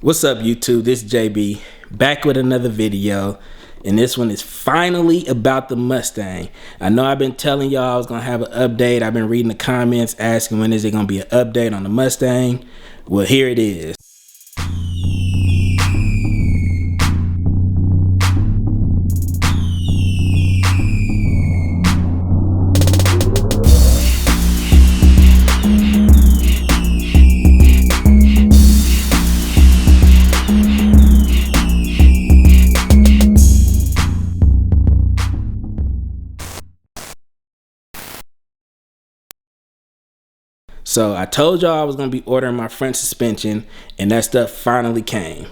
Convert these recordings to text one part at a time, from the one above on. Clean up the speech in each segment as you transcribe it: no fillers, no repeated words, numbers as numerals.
What's up, YouTube? This is JB back with another video, and this one is finally about the Mustang. I know I've been telling y'all I was gonna have an update. I've been reading the comments asking when is it gonna be an update on the Mustang. Well, here it is. So I told y'all I was gonna be ordering my front suspension, and that stuff finally came.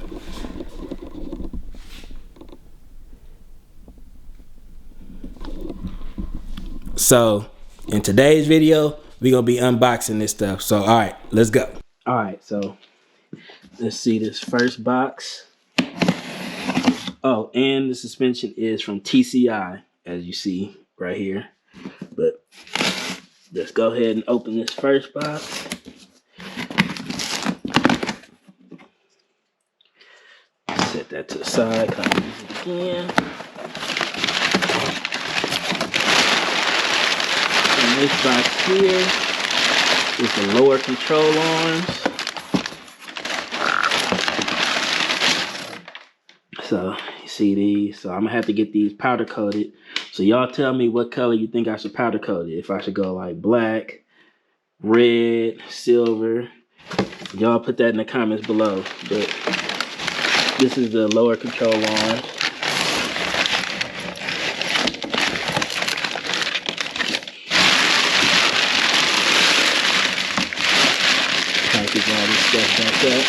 So in today's video, we're gonna be unboxing this stuff. So all right, let's go. All right, so let's see this first box. Oh, and the suspension is from TCI, as you see right here. But let's go ahead and open this first box. Set that to the side, use it again. And this box here is the lower control arms. So you see these, so I'm gonna have to get these powder coated. So y'all tell me what color you think I should powder coat it. If I should go like black, red, silver. Y'all put that in the comments below. But this is the lower control arm. Package all this stuff back up.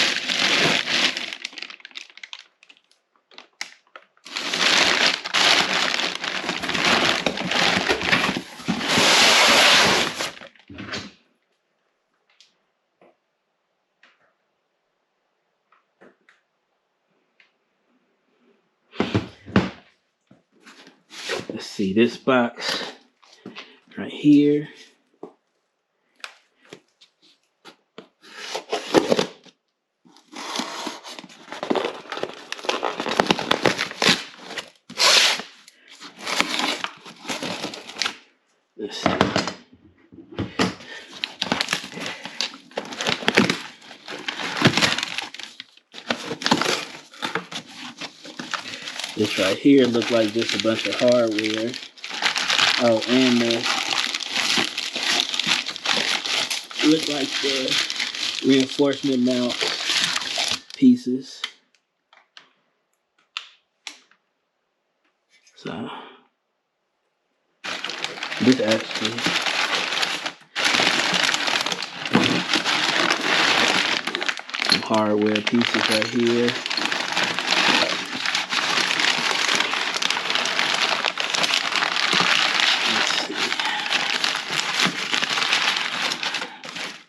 Let's see this box right here. Let's see. This right here look like just a bunch of hardware. Oh, and look like the reinforcement mount pieces. So this actually some hardware pieces right here.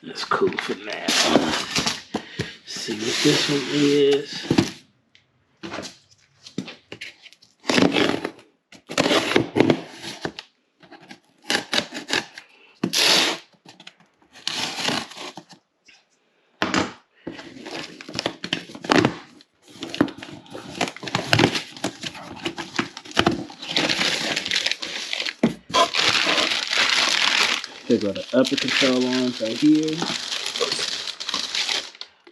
That's cool for now. Let's see what this one is. Here go the upper control arms right here.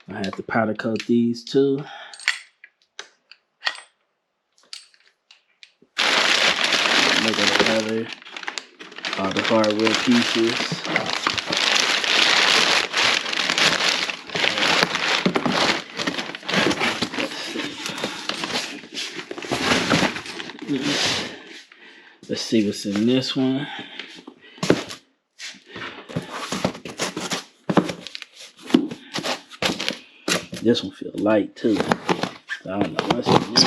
I have to powder coat these too. Look at the other, all the hardware pieces. Let's see what's in this one. This one feels light too. I don't know what's in this.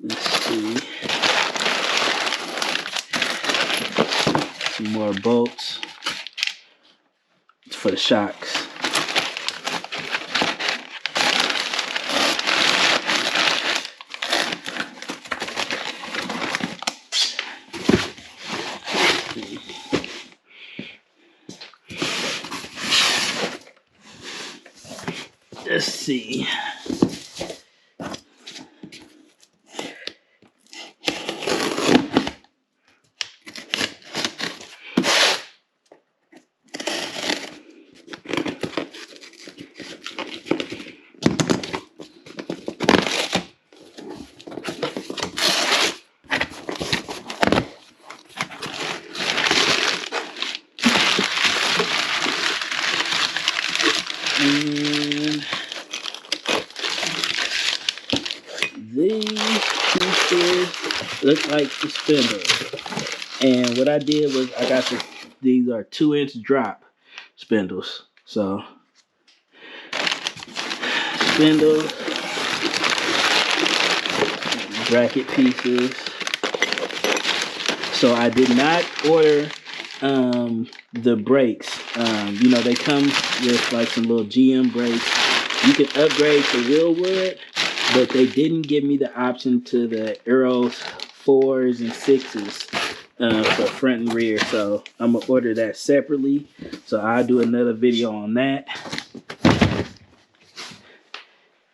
Let's see. Some more bolts for the shocks. let's see. And these pieces look like the spindles. And what I did was I got these are 2-inch drop spindles. So spindles, bracket pieces. So I did not order the brakes. You know, they come with like some little GM brakes. You can upgrade to real wood, but they didn't give me the option to the Arrows 4s and 6s for front and rear. So I'm gonna order that separately. So I'll do another video on that.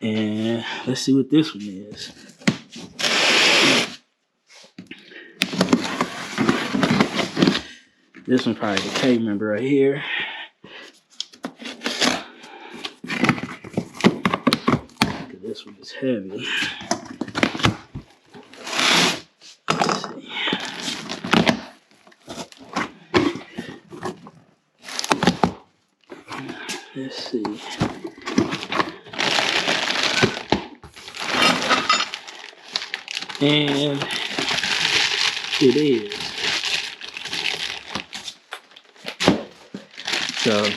And let's see what this one is. This one's probably the K member right here. This one is heavy. Let's see. And it is. So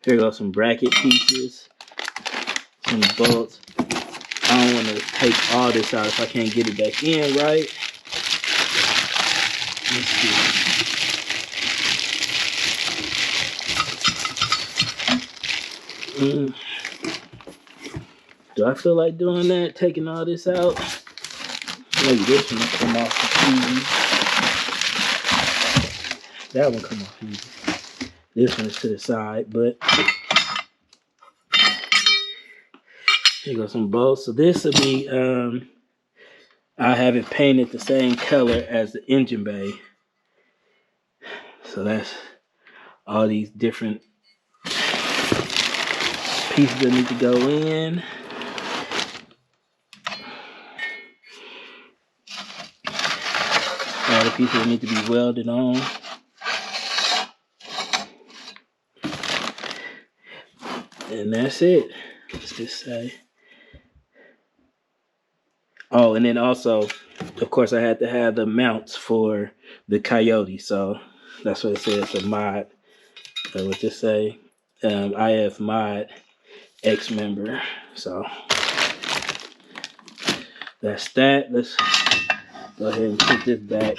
here goes some bracket pieces, some bolts. I don't want to take all this out if I can't get it back in right. Let's see. Do I feel like doing that? Taking all this out? Maybe this one will come off easy. That one come off easy. This one's to the side, but here goes some bolts. So this will be, I have it painted the same color as the engine bay. So that's all these different pieces that need to go in. All the pieces that need to be welded on. And that's it. Let's just say. Oh, and then also, of course, I had to have the mounts for the Coyote. So that's what it says, a mod. So let's just say IF mod X member. So that's that. Let's go ahead and put this back.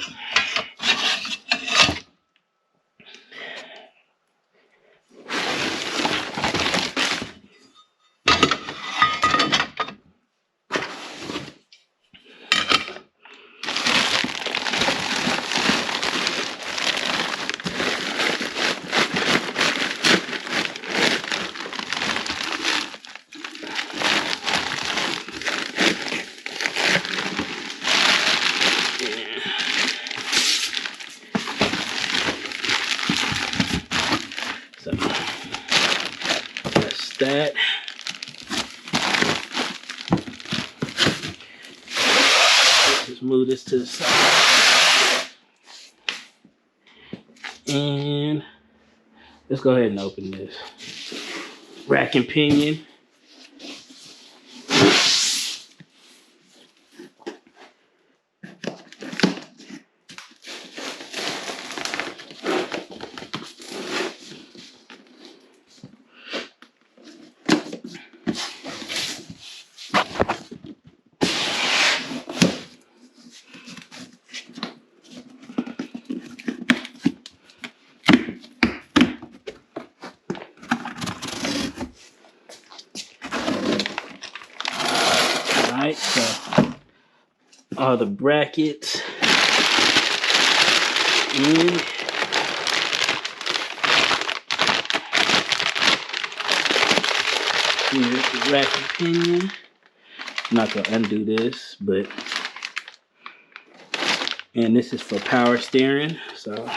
So that's that. Just move this to the side. And let's go ahead and open this. Rack and pinion. Alright, so all the brackets in. Here's the rack and pinion. I'm not gonna undo this, but and this is for power steering. So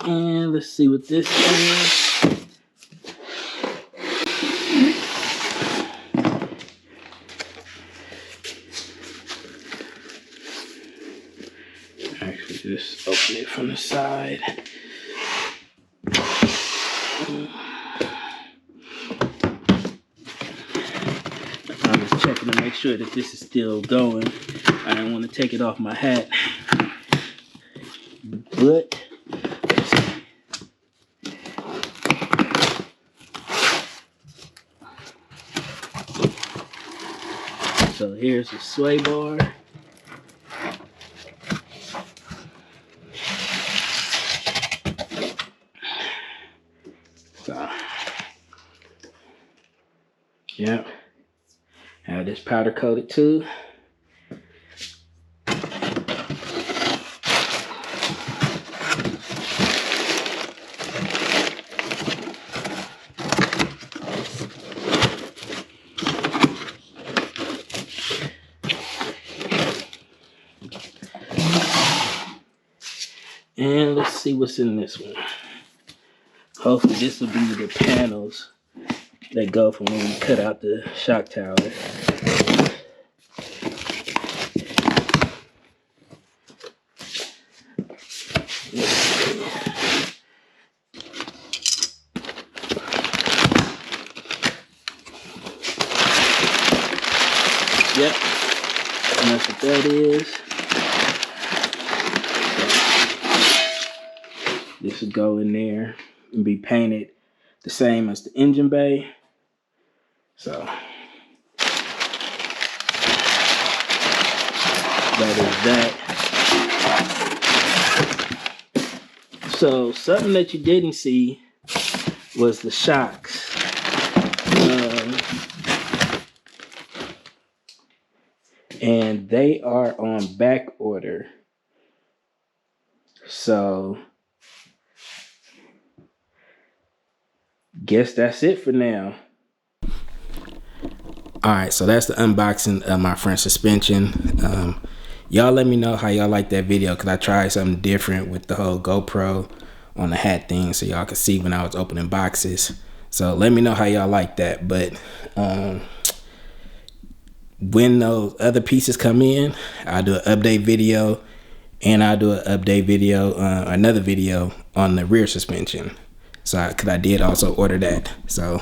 and let's see what this is. Actually, just open it from the side. I'm just checking to make sure that this is still going. I don't want to take it off my hat. But so here's the sway bar. So, yep. Have this powder coated too. And let's see what's in this one. Hopefully this will be the panels that go from when we cut out the shock tower. Yep, and that's what that is. This will go in there and be painted the same as the engine bay. So that is that. So something that you didn't see was the shocks. And they are on back order. So guess that's it for now. All right, so that's the unboxing of my front suspension. Y'all let me know how y'all like that video, because I tried something different with the whole GoPro on the hat thing, so y'all could see when I was opening boxes. So let me know how y'all like that. But when those other pieces come in, I'll do an update video, and I'll do an update video, another video on the rear suspension. So, because I did also order that. So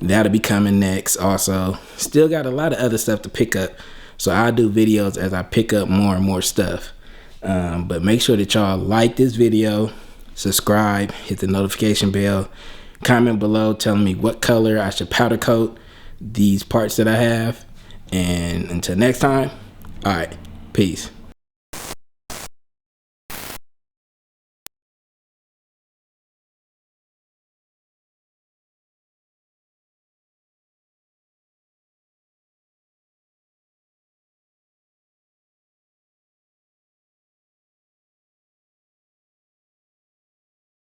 that'll be coming next. Also, still got a lot of other stuff to pick up. So I'll do videos as I pick up more and more stuff. But make sure that y'all like this video, subscribe, hit the notification bell, comment below telling me what color I should powder coat these parts that I have. And until next time, all right, peace.